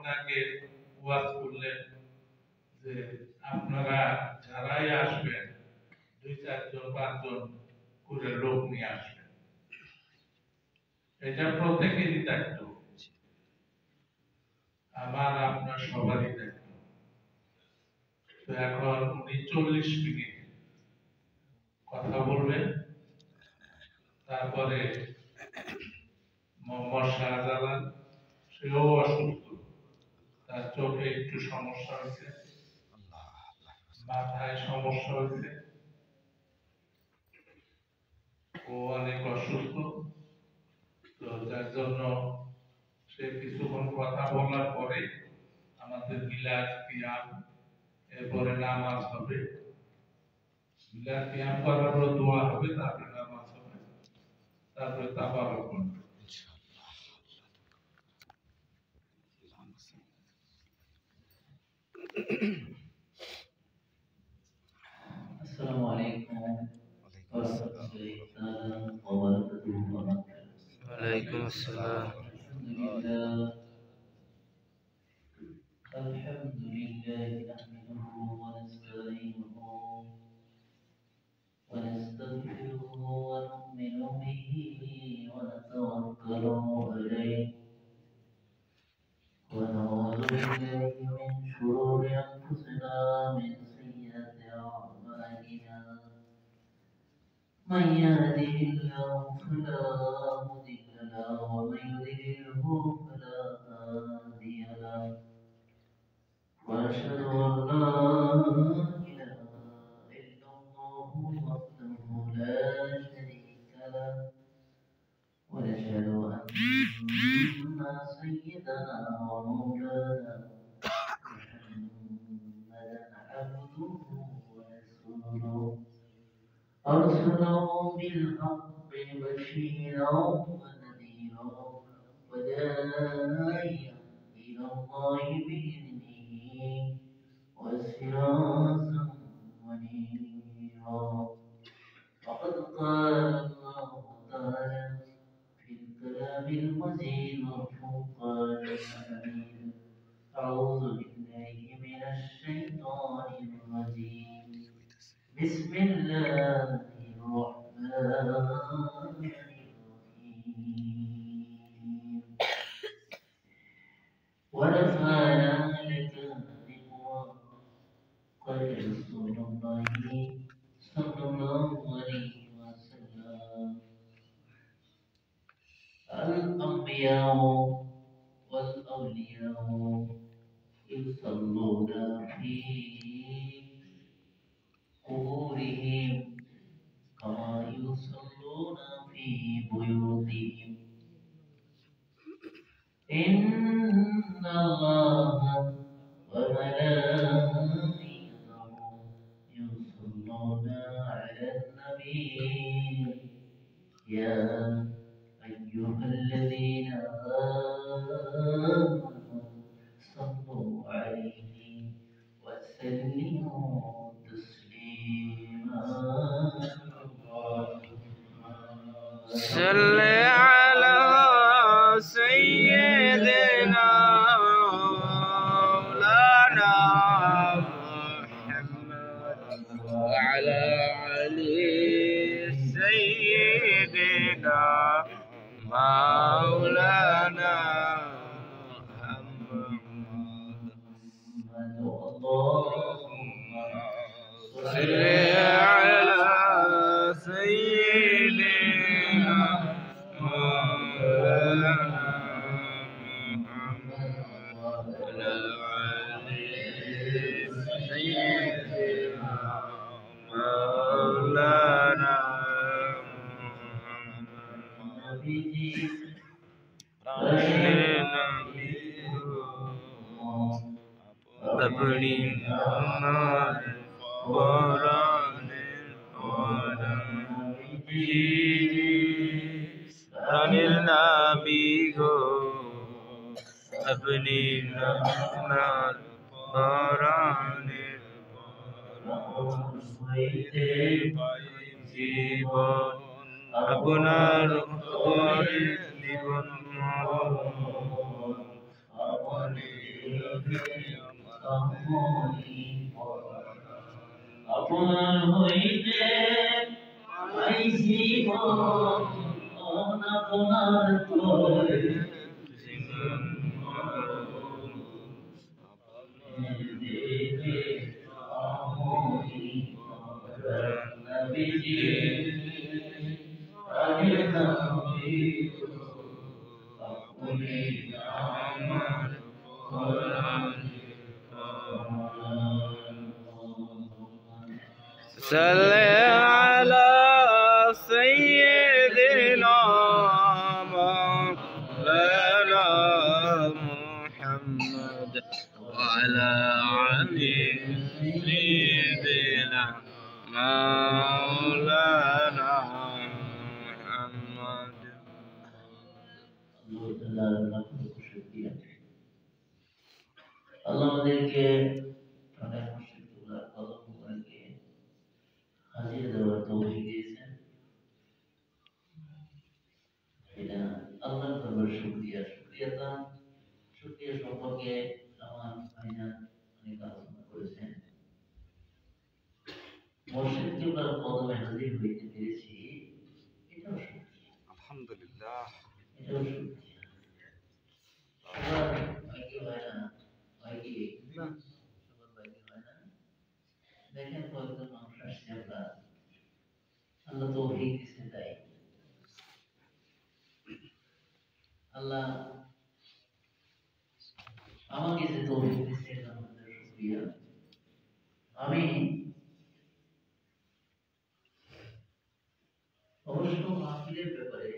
আপনাকে ওয়াজ করলেন যে আপনারা যারাই আসবেন 2-4 জন 5 জন করে লোক নিয়ে আসবেন। এটা প্রত্যেকেরই দায়িত্ব, আমার আপনার সবারই দায়িত্ব। তো এখন উনি 40 মিনিট কথা বলবেন, তারপরে মোহাম্মদ শাহজালাল, সেও অসুস্থ, তার চোখে একটু সমস্যা হয়েছে, মাথায় সমস্যা হয়েছে, ও অনেক অসুস্থ। তো যার জন্য সে কিছুক্ষণ কথা বলার পরে আমাদের মিলাদ কিয়াম, এরপরে নামাজ হবে, মিলাদ কিয়াম করার পর দোয়া হবে, তারপরে নামাজ হবে, তারপরে তাবারক হবে। السلام عليكم ورحمة الله تعالى وبركاته. وعليكم السلام. الحمد لله نحمده ونستعينه ونستغفره ونؤمن به ونتوكل عليه ونعوذ بالله من شرور أنفسنا من سيئات أعمالنا. من يهده الله فلا مضل له ومن يضلله فلا هادي له. وأشهد أن لا إله إلا الله وحده لا شريك له. ونشهد أن سيدنا ومولانا محمدا عبده ورسوله أرسله بالحق بشيرا ونذيرا وداعيا إلى الله بإذنه وسراجا منيرا. فقد قال الله تعالى في الكلام المزيد والفرقان الحميد. أعوذ بالله من الشيطان الرجيم. بسم الله الرحمن الرحيم. ورفعنا لك ذكرك. قال رسول الله صلى الله عليه وسلم: الأنبياء والأولياء يصلون في قبورهم كما يصلون في بيوتهم. إن الله وملائكته يصلون على النبي. يا أيها الذين آمنوا صلوا عليه وسلموا تسليما. صل على سيدنا مولانا محمد وعلى علي سيدنا مولانا محمد. اللهم صل على سيدنا مولانا محمد وعلى علي سيدنا مولانا अपनी अमर अनिल नाबी गो अपनी अमर জীবন আপনার জীবন আপনার হইতে আইসি গো আপনার তোরে নবীজি আগে নবী আপনি আমার صل على سيدنا مولانا محمد وعلى علي سيدنا مولانا محمد আল্লাহ আমাদেরকে অনেক মুশকিলগুলো কলমকে হাজির দেওয়ার তৌফিক দিয়েছেন। এটা আল্লাহর দরবারে শুকরিয়া শুকরিয়া সম্পর্কে আমার ভাইজান অনেক আলোচনা করেছেন। মুর্শিদ কিবলার কদমে হাজির হইতে পেরেছি, এটাও শুকরিয়া। আলহামদুলিল্লাহ। এটাও শুকরিয়া। আবার ভাগ্য হয় না, ভাগ্য সবার ভাগ্য হয় না। দেখেন কয়েকজন মানুষ আসছে, আমরা আল্লাহ তৌফিক দিয়েছে, তাই আল্লাহ আমাকে যে তৌফিক দিয়েছে এর জন্য শুকরিয়া। আমি অবশ্য মাহফিলের ব্যাপারে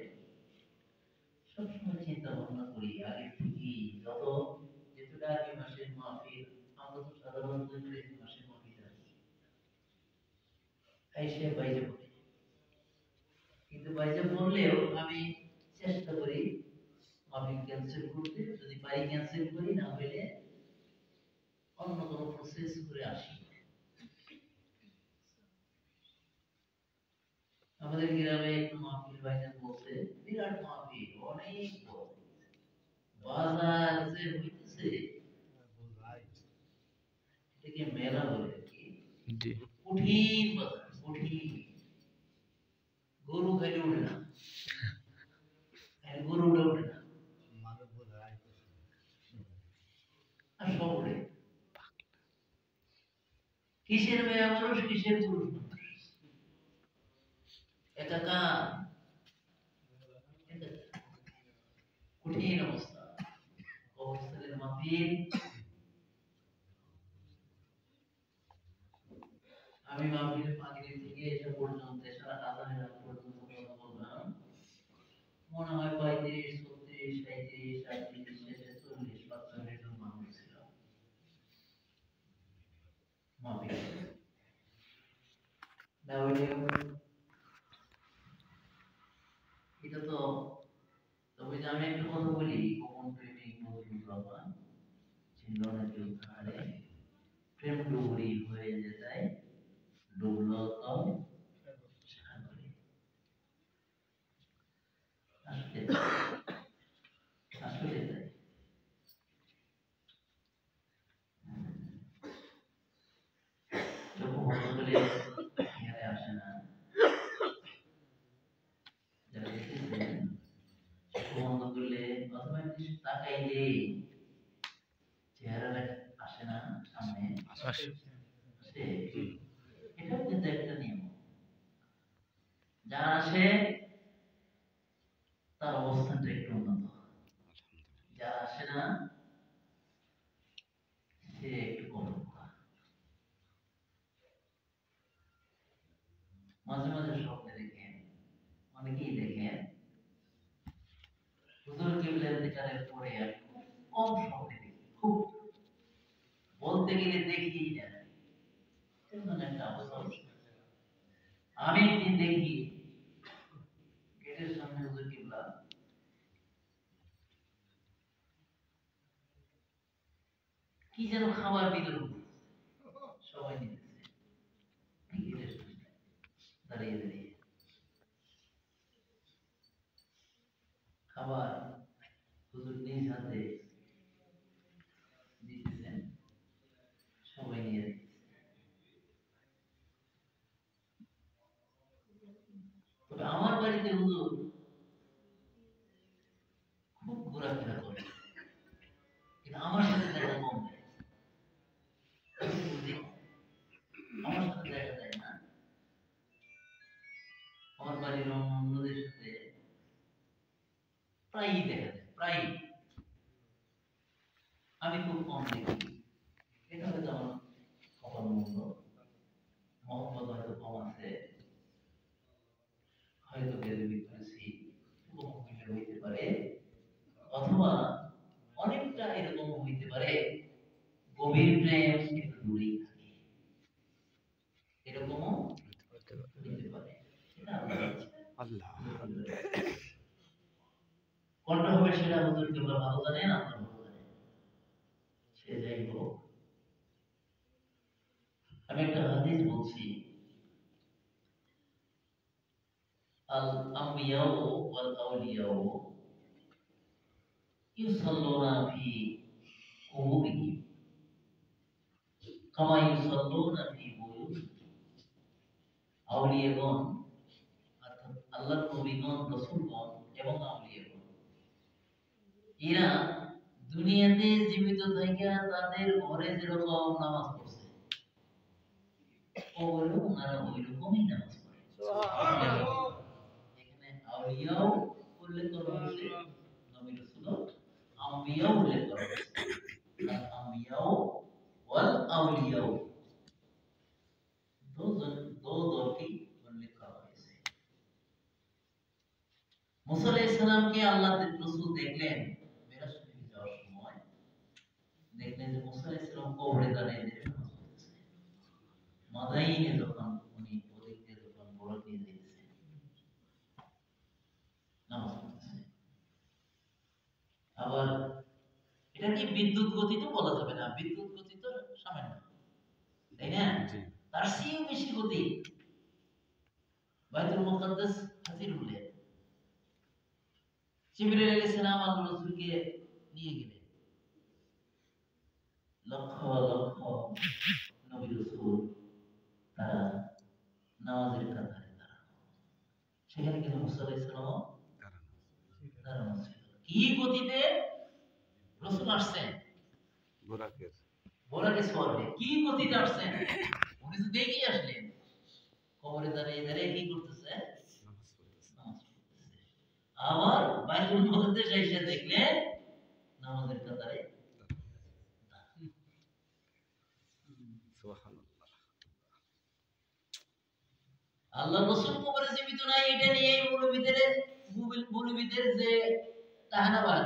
সবসময় চিন্তা ভাবনা করি আগে থেকেই, যেহেতু আগে মাসের মাহফিল, আমরা তো সাধারণত ইংরেজি মাসের মাহফিল আসি, আইসে বাইরে পড়ি, কিন্তু বাইরে পড়লেও আমি চেষ্টা করি মাহফিল ক্যান্সেল করতে, যদি পারি ক্যান্সেল করি, না হলে অন্য কোনো প্রসেস করে আসি। আমাদের গ্রামে একটু মাহফিল ভাইজান বলছে, বিরাট মাহফিল, অনেক বড় বাজার যে হইতেছে, এটাকে মেলা বলে কি, জি কঠিন বাজার, কঠিন। গরু খাইলে উঠে না, গরু উঠে না, আর সব উঠে। কিসের মেয়ে মানুষ, কিসের পুরুষ মানুষ, একাকার, কঠিন অবস্থা। কবরস্থানের মাহফিল, আমি মাহফিলের মাগরিব থেকে এসে পর্যন্ত, সারা আজানের আগ পর্যন্ত কথা বললাম, মনে হয় 35, 36, 37, 38, শেষে 40, 45 জন মানুষ ছিল মাহফিলে। না হইলে এটা তো, তবে যে আমি একটা কথা বলি, কখন প্রেমিক নজরুল রহমান ছিল না কেউ ধারে, প্রেম ডুবুরি হয়ে যায়, ডুবলো তো সাগরে। আসলে আসলে তাই। যখন বন্ধ করে এখানে আসে না, যারা দেখেছেন, চোখ বন্ধ করলে অথবা এমনি তাকাইলে চেহারাটা আসে না সামনে, আসে। এটাও কিন্তু একটা নিয়ম। যারা আসে তার অবস্থানটা একটু উন্নত, যারা আসে না সে একটু কম। মাঝে মাঝে স্বপ্নে দেখেন, অনেকেই দেখেন হুজুর কিবলার দিকারের পরে আর খুব কম স্বপ্নে দেখি, খুব বলতে গেলে দেখি না, এমন একটা অবস্থা। আমি একদিন দেখি গেটের সামনে হুজুর কিবলা কি যেন খাবার বিতরণ করতেছে, সবাই নিতেছে, গেটের সামনে দাঁড়িয়ে দাঁড়িয়ে খাবার হুজুর নিজ হাতে দিতেছে। কিন্তু আমার সাথে দেখা কম দেয়, বুঝি আমার সাথে দেখা যায় না। আমার বাড়ির অন্যদের সাথে প্রায়ই দেখা যায়, প্রায়ই। আমি খুব কম দেখি। এটা হয়তো আমার কপাল মন্দ, মহব্বত হয়তো কম আছে, হয়তো বেদবি করেছি, এরকম হইতে পারে। অথবা অনেকটা এরকম হইতে পারে গভীর প্রেম একটু দূরেই থাকে, এরকমও হইতে পারে। এটা আল্লাহ কোনটা হবে সেটা হুজুর কেবল ভালো জানেন, আল্লাহ ভালো জানেন। সে যাই হোক, আমি একটা হাদিস বলছি, আল আম্বিয়াউ ওয়াল আউলিয়াউ ইউসাল্লুনা ফি কুবুরিহিম কামা ইউসাল্লুনা ফি বুয়ুতিহিম। আউলিয়াগণ অর্থাৎ আল্লাহর নবীগণ, রাসূলগণ এবং আউলিয়াগণ, এরা দুনিয়াতে জীবিত থাইকা তাদের ঘরে যেরকম নামাজ পড়ছে, কবরেও ওনারা ওইরকমই নামাজ পড়ে। সুবহানাল্লাহ। এখানে আউলিয়াও উল্লেখ করা হয়েছে, নবী রাসূল, আম্বিয়াও উল্লেখ করা হয়েছে। আল আম্বিয়াও ওয়াল আউলিয়াও দো দলকে উল্লেখ করা হয়েছে। মুসা আলাইহিস সালামকে আল্লাহ রাসূল দেখলেন মেরাজ শরীফে যাওয়ার সময়, দেখলেন যে মুসা আলাইহিস সালাম কবরে দাঁড়িয়ে নামাজ পড়তেছে। মাদাইনে যখন উনি ওদিকে যখন বড় দিয়ে দিয়েছেন নামাজ পড়তেছে। আবার এটা কি বিদ্যুৎ গতি তো বলা যাবে না, বিদ্যুৎ গতি তো সামান্য, তাই না? তার চেয়েও বেশি গতি। বাইতুল মুকাদ্দাস হাজির হলেন, জিবরাইল আলাইহিস সালাম আল্লাহর রাসূলকে নিয়ে গেলেন। লক্ষ লক্ষ নবী রাসূল তারা নামাজের কাতারে দাঁড়ানো, সেখানে কিন্তু মুসা আলাইহিস সালাম দাঁড়ানো ছিল। কি গতিতে রাসূল আসছেন, বোরাকে সওয়ারে কি গতিতে আসছেন, উনি তো দেখেই আসলেন কবরে দাঁড়িয়ে দাঁড়িয়ে কি করতেছে, নামাজ পড়তেছে। আবার বাইতুল মুকাদ্দাস এসে দেখলেন নামাজের কাতারে। আল্লাহ রাসূল কবরে জীবিত নাই, এটা নিয়ে মৌলবীদের যে তাহানাবাদ,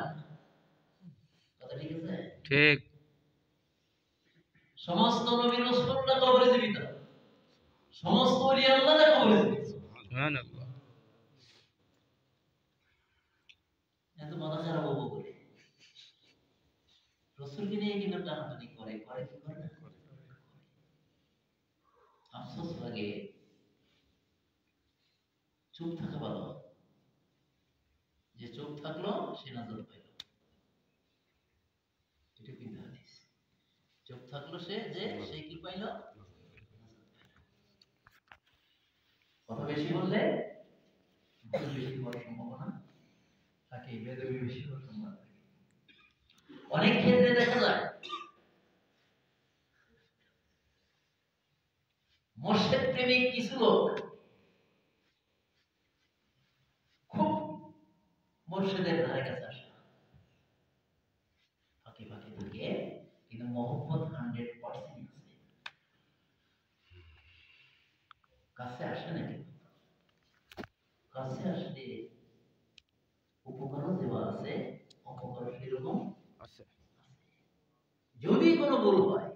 কথা ঠিক আছে? ঠিক। সমস্ত নবী রাসূলরা কবরে জীবিত, সমস্ত ওলি আল্লাহরা কবরে জীবিত। সুবহানাল্লাহ। এত মাথা খারাপ হবো বলে রাসূলকে নিয়ে কিন্তু টানাটানি করে কি করে না? আফসোস লাগে, চুপ থাকা ভালো। যে চুপ থাকলো সে নাজাত পাইল, এটা কিন্তু হাদিস। চুপ থাকলো সে কি পাইল? কথা বেশি বললে ভুল বেশি হওয়ার সম্ভাবনা থাকে, বেদবি বেশি হওয়ার সম্ভাবনা থাকে। অনেক ক্ষেত্রে দেখা যায় মোর্শেদ প্রেমিক কিছু লোক খুব মোর্শেদের ধারে কাছে আসে, ফাঁকে ফাঁকে থাকে, কিন্তু মহব্বত 100% আছে, কাছে আসে না। কিন্তু কাছে আসলে উপকারও দেওয়া আছে, অপকারও সেরকম আছে। যদি কোনো ভুল হয়,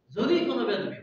যদি কোনো বেদবি